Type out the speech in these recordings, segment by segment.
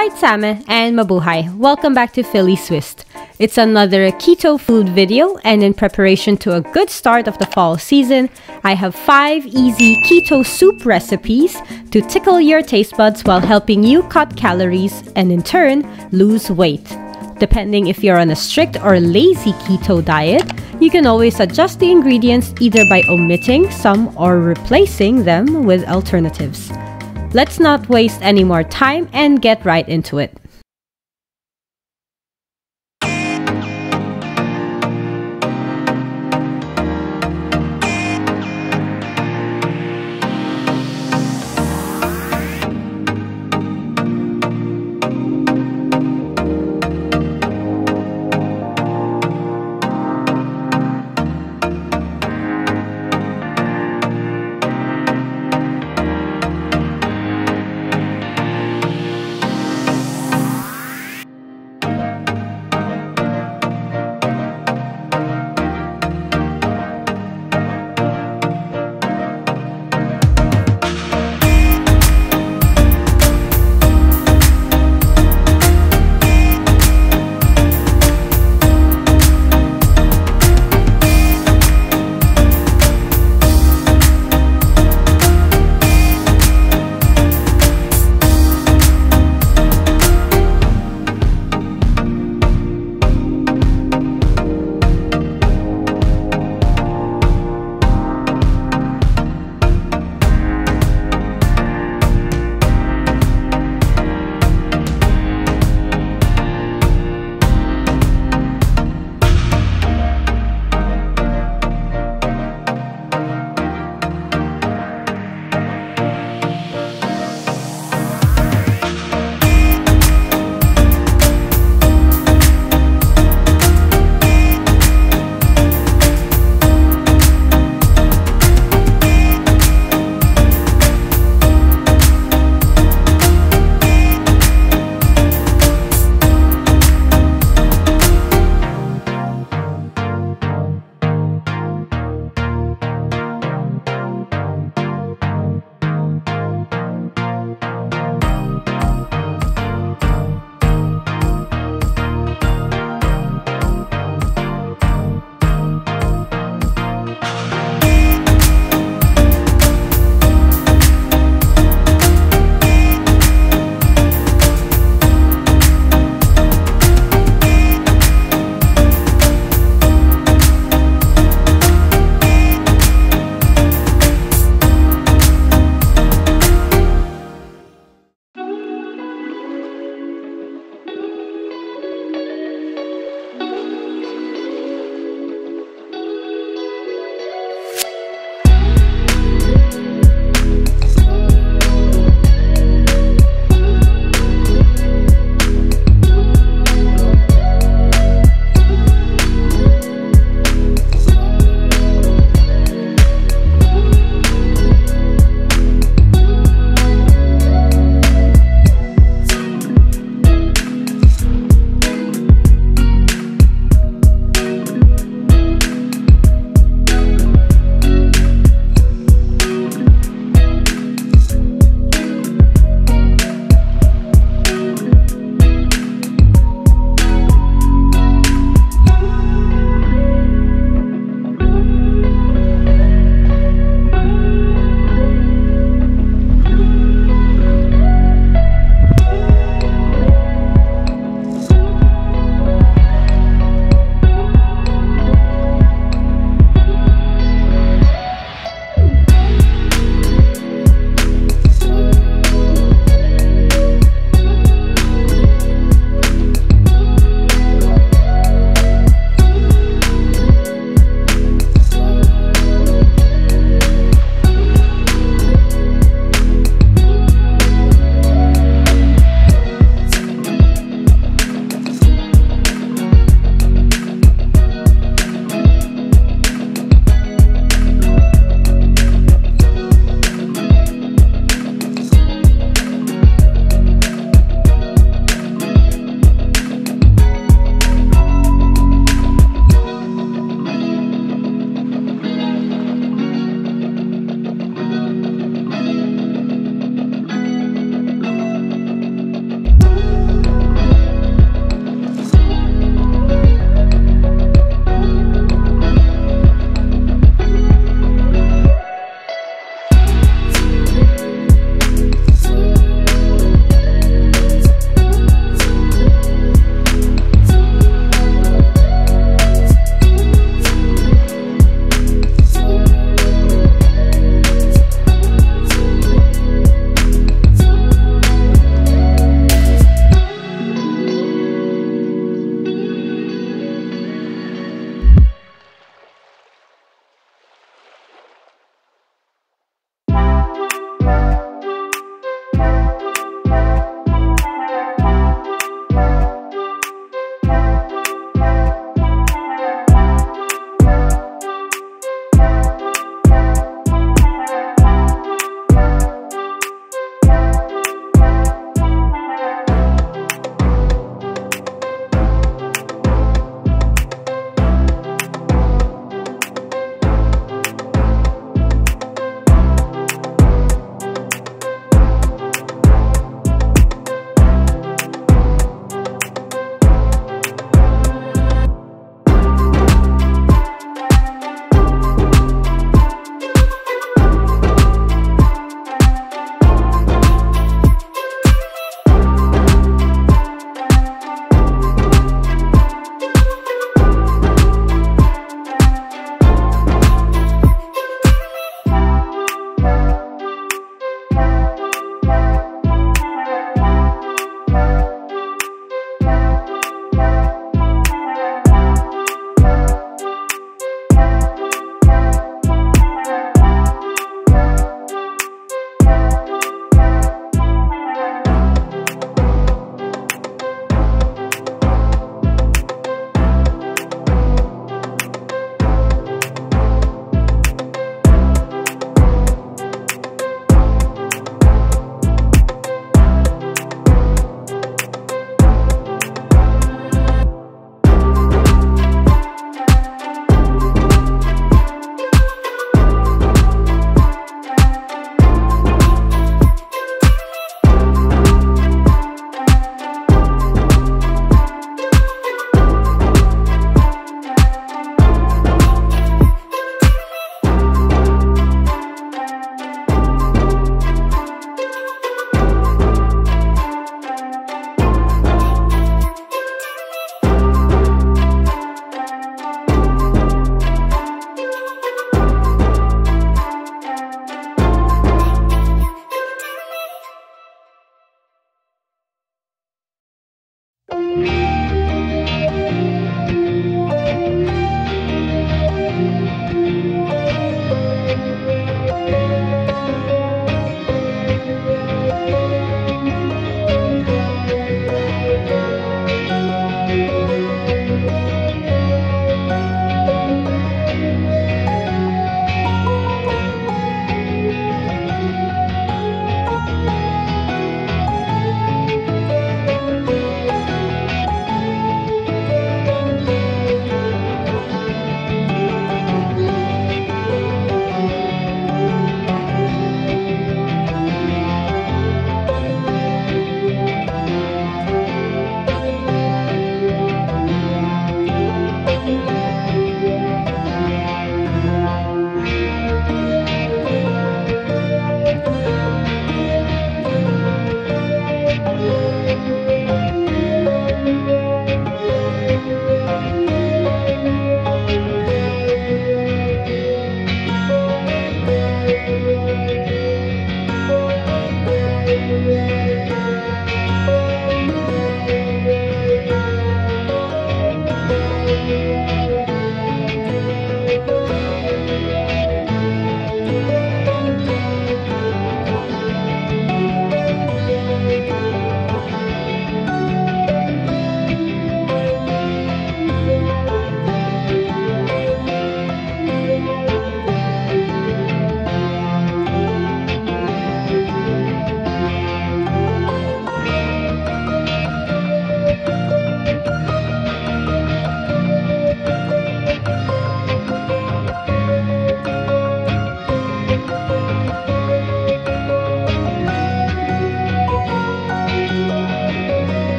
Alright zäme and mabuhay, welcome back to FiliSwissed. It's another keto food video, and in preparation to a good start of the fall season, I have 5 easy keto soup recipes to tickle your taste buds while helping you cut calories and in turn lose weight. Depending if you're on a strict or lazy keto diet, you can always adjust the ingredients either by omitting some or replacing them with alternatives. Let's not waste any more time and get right into it.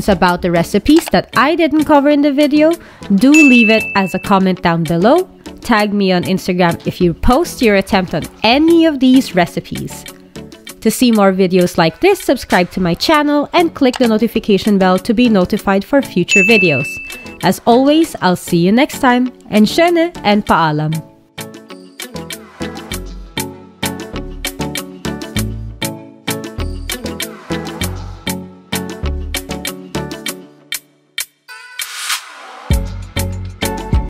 About the recipes that I didn't cover in the video, do leave it as a comment down below. Tag me on Instagram if you post your attempt on any of these recipes. To see more videos like this, subscribe to my channel and click the notification bell to be notified for future videos. As always, I'll see you next time. And schöne and paalam!